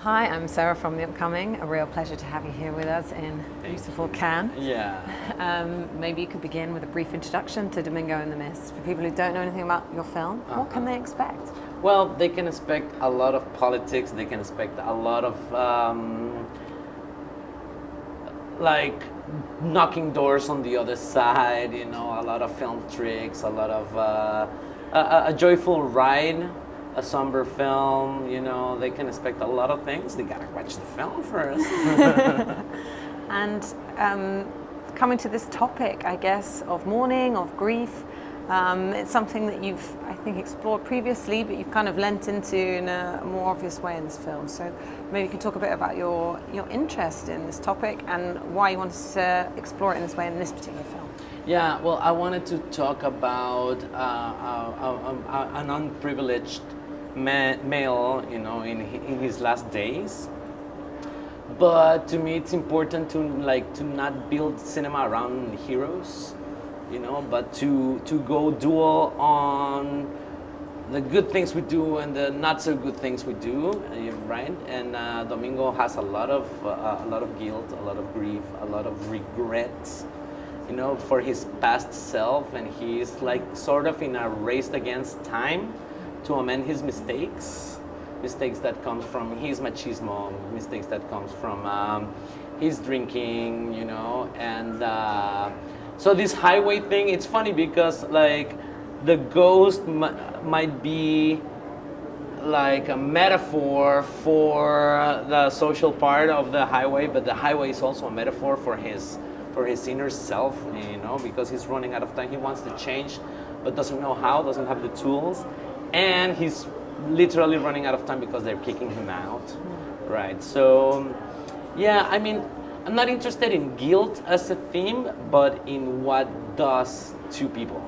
Hi, I'm Sarah from The Upcoming. A real pleasure to have you here with us in beautiful Cannes. Yeah. Maybe you could begin with a brief introduction to Domingo and the Mist. For people who don't know anything about your film, what can they expect? Well, they can expect a lot of politics. They can expect a lot of like knocking doors on the other side. You know, a lot of film tricks, a lot of a joyful ride, a somber film. You know, they can expect a lot of things. They gotta watch the film first. And coming to this topic, I guess, of mourning, of grief, it's something that you've, I think, explored previously, but you've kind of lent into in a more obvious way in this film. So maybe you could talk a bit about your interest in this topic and why you wanted to explore it in this way in this particular film. Yeah, well, I wanted to talk about an unprivileged male, you know, in his last days. But to me, it's important to not build cinema around heroes, you know, but to go dual on the good things we do and the not so good things we do, right? And Domingo has a lot of guilt, a lot of grief, a lot of regrets, you know, for his past self, and he's like sort of in a race against time to amend his mistakes that comes from his machismo, mistakes that comes from his drinking, you know, and so this highway thing, it's funny because like the ghost might be like a metaphor for the social part of the highway, but the highway is also a metaphor for his inner self, you know, because he's running out of time. He wants to change, but doesn't know how, doesn't have the tools, and he's literally running out of time because they're kicking him out, right? So, yeah, I mean, I'm not interested in guilt as a theme, but in what does to people,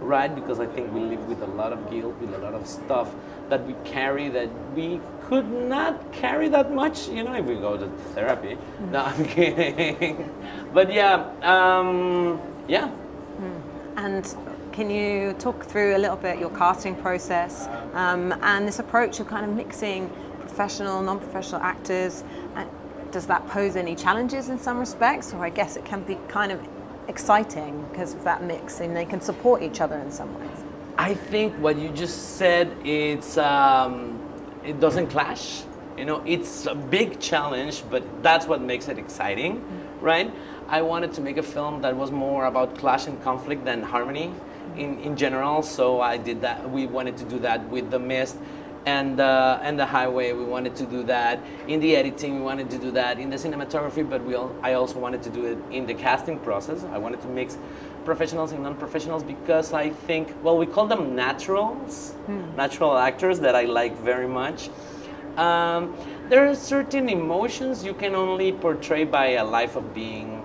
right? Because I think we live with a lot of guilt, with a lot of stuff that we carry that we could not carry that much, you know, if we go to therapy. No, I'm kidding. But yeah, yeah. And can you talk through a little bit your casting process and this approach of kind of mixing professional, non-professional actors? Does that pose any challenges in some respects? Or I guess it can be kind of exciting because of that mix and they can support each other in some ways. I think what you just said, it doesn't clash. You know, it's a big challenge, but that's what makes it exciting, right? I wanted to make a film that was more about clash and conflict than harmony in general, so I did that. We wanted to do that with The Mist and the Highway. We wanted to do that in the editing. We wanted to do that in the cinematography, but I also wanted to do it in the casting process. I wanted to mix professionals and non-professionals because I think, well, we call them naturals, natural actors that I like very much. There are certain emotions you can only portray by a life of being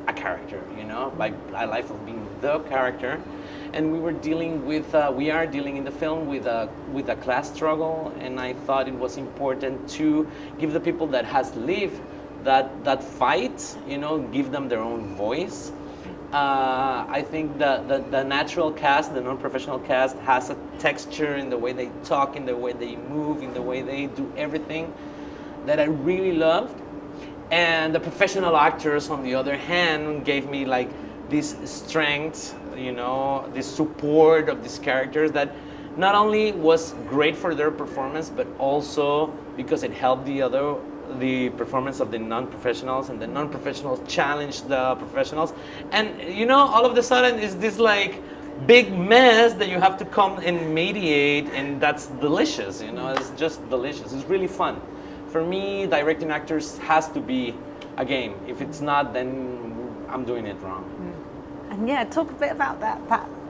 a character, you know, by a life of being the character. And we are dealing in the film with a class struggle, and I thought it was important to give the people that has lived that fight, you know, give them their own voice. I think the natural cast, the non-professional cast, has a texture in the way they talk, in the way they move, in the way they do everything that I really loved. And the professional actors, on the other hand, gave me like this strength, you know, this support of these characters that not only was great for their performance, but also because it helped the performance of the non-professionals, and the non-professionals challenged the professionals. And, you know, all of a sudden is this like big mess that you have to come and mediate, and that's delicious, you know, it's just delicious. It's really fun. For me, directing actors has to be a game. If it's not, then I'm doing it wrong. And yeah, talk a bit about that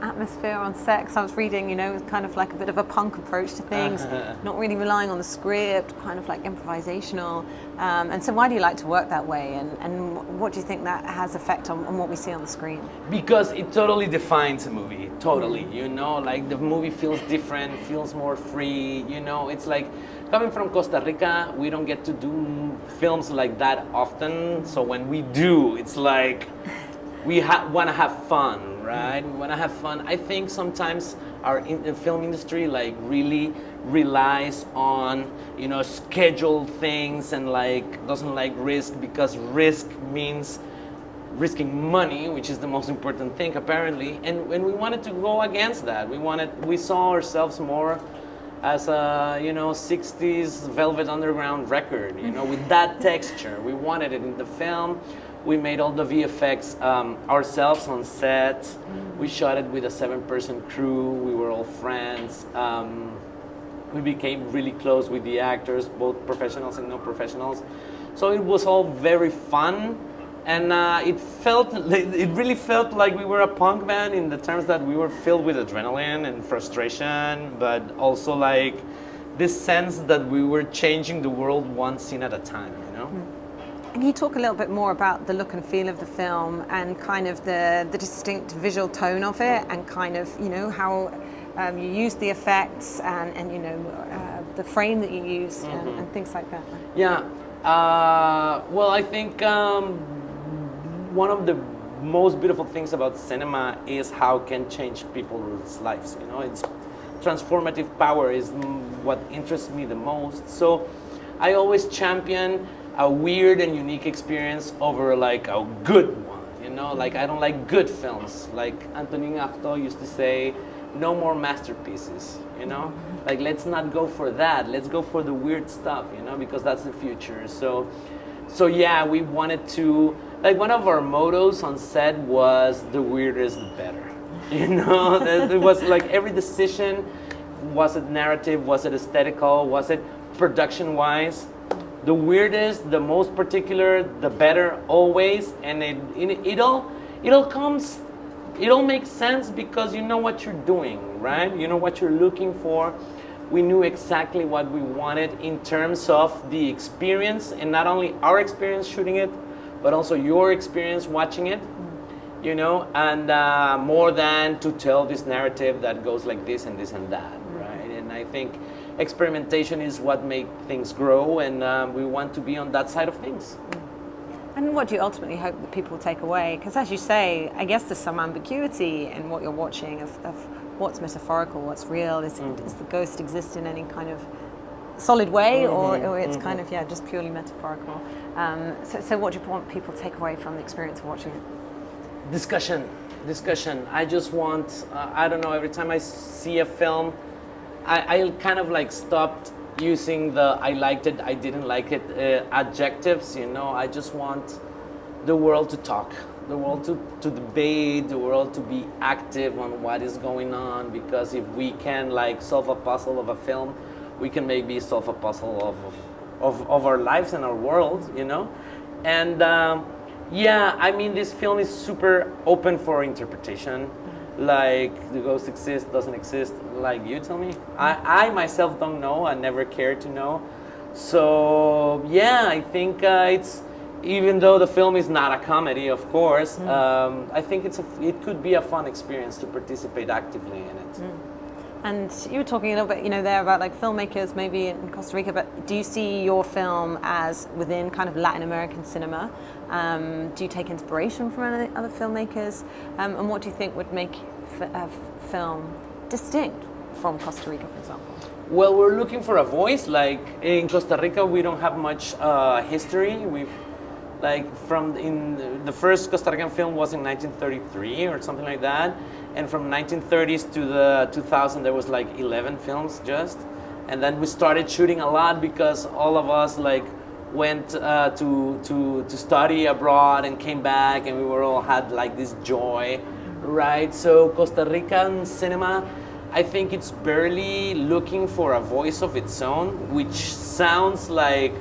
atmosphere on set, 'cause I was reading, you know, it's kind of like a bit of a punk approach to things, not really relying on the script, kind of like improvisational. And so why do you like to work that way? And what do you think that has effect on what we see on the screen? Because it totally defines a movie, totally, you know, like the movie feels different, feels more free, you know, it's like, coming from Costa Rica, we don't get to do films like that often, so when we do, it's like, we want to have fun, right? We want to have fun. I think sometimes our film industry like really relies on, scheduled things and doesn't like risk, because risk means risking money, which is the most important thing apparently. And we wanted to go against that. We saw ourselves more as a 60s Velvet Underground record, with that texture. We wanted it in the film. We made all the VFX ourselves on set. We shot it with a 7-person crew. We were all friends. We became really close with the actors, both professionals and non-professionals. So it was all very fun. And it really felt like we were a punk band, in the terms that we were filled with adrenaline and frustration, but also like this sense that we were changing the world one scene at a time, Can you talk a little bit more about the look and feel of the film and kind of the distinct visual tone of it, and kind of, how you use the effects and the frame that you use and things like that? Yeah. Well, I think one of the most beautiful things about cinema is how it can change people's lives. It's transformative power is what interests me the most. So I always champion a weird and unique experience over like a good one. Like I don't like good films. Like Antonin Artaud used to say, no more masterpieces. Like let's not go for that. Let's go for the weird stuff. Because that's the future. So yeah, we wanted to, like, one of our mottos on set was the weirder is the better. It was like every decision, was it narrative, was it aesthetical, was it production wise, the weirdest, the most particular, the better always. And it all makes sense because you know what you're doing, right? You know what you're looking for. We knew exactly what we wanted in terms of the experience, and not only our experience shooting it, but also your experience watching it, and more than to tell this narrative that goes like this and this and that, right? And I think experimentation is what makes things grow, and we want to be on that side of things. And what do you ultimately hope that people will take away? Because as you say, I guess there's some ambiguity in what you're watching of what's metaphorical, what's real. Does the ghost exist in any kind of solid way, or it's kind of, just purely metaphorical? So what do you want people to take away from the experience of watching it? Discussion. I just want, I don't know, every time I see a film, I kind of like stopped using the I liked it, I didn't like it adjectives. I just want the world to talk, the world to debate, the world to be active on what is going on, because if we can like solve a puzzle of a film, we can maybe solve a puzzle of our lives and our world, And I mean, this film is super open for interpretation. Like, the ghost exists, doesn't exist, like, you tell me. I myself don't know, I never cared to know. So I think it's, even though the film is not a comedy, of course, I think it could be a fun experience to participate actively in it. And you were talking a little bit, there about like filmmakers maybe in Costa Rica, but do you see your film as within kind of Latin American cinema? Do you take inspiration from any other filmmakers? And what do you think would make a film distinct from Costa Rica, for example? Well, we're looking for a voice. Like in Costa Rica, we don't have much history. The first Costa Rican film was in 1933 or something like that. And from 1930s to the 2000, there was like 11 films just. And then we started shooting a lot because all of us like went to study abroad and came back, and we were all had like this joy, right? So Costa Rican cinema, I think it's barely looking for a voice of its own, which sounds like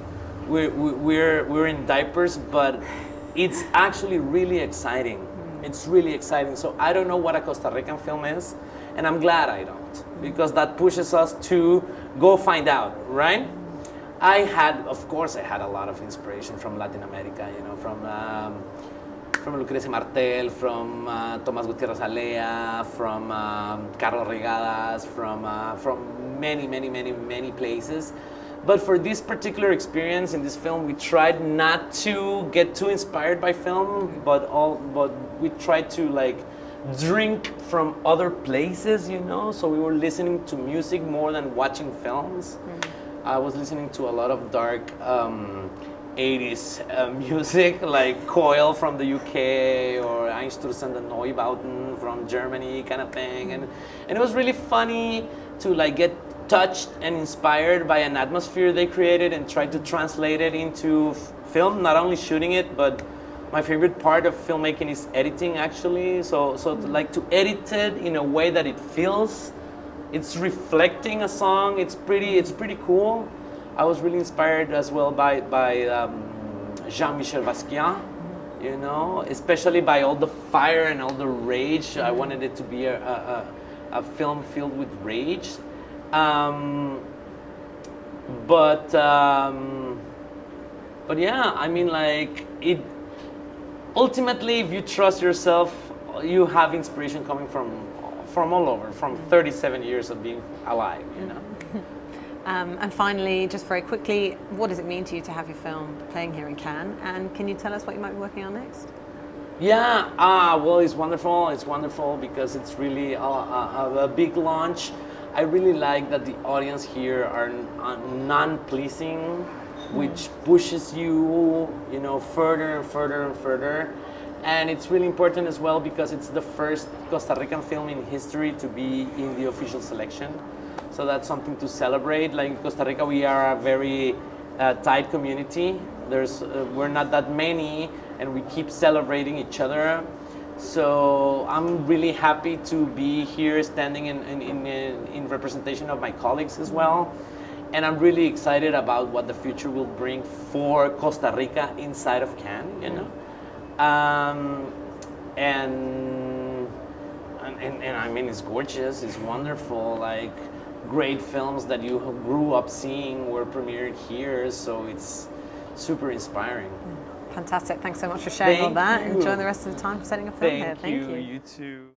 we're in diapers, but it's actually really exciting. It's really exciting. So I don't know what a Costa Rican film is, and I'm glad I don't, because that pushes us to go find out, right? I had a lot of inspiration from Latin America, from Lucrecia Martel, from Tomás Gutiérrez Alea, from Carlos Regadas, from many places. But for this particular experience in this film, we tried not to get too inspired by film, but we tried to like drink from other places, you know. So we were listening to music more than watching films. I was listening to a lot of dark 80s music, like Coil from the UK or Einstürzende Neubauten from Germany, kind of thing. And it was really funny to like get touched and inspired by an atmosphere they created and try to translate it into film, not only shooting it, but my favorite part of filmmaking is editing, actually. So to edit it in a way that it feels, it's reflecting a song. It's pretty cool. I was really inspired as well by Jean-Michel Basquiat, you know, especially by all the fire and all the rage. I wanted it to be a film filled with rage. But yeah, I mean, like it. Ultimately, if you trust yourself, you have inspiration coming from all over, from 37 years of being alive, you know. And finally, just very quickly, what does it mean to you to have your film playing here in Cannes? And can you tell us what you might be working on next? Yeah, well, it's wonderful. It's wonderful because it's really a big launch. I really like that the audience here are non-pleasing, which pushes you, you know, further and further and further. And it's really important as well because it's the first Costa Rican film in history to be in the official selection. So that's something to celebrate. Like in Costa Rica, we are a very tight community. We're not that many, and we keep celebrating each other. So I'm really happy to be here standing in representation of my colleagues as well. And I'm really excited about what the future will bring for Costa Rica inside of Cannes, you know. And I mean, it's gorgeous, it's wonderful, like great films that you grew up seeing were premiered here, so it's super inspiring. Fantastic, thanks so much for sharing all that. Enjoy the rest of the time setting a film here. Thank you, you too.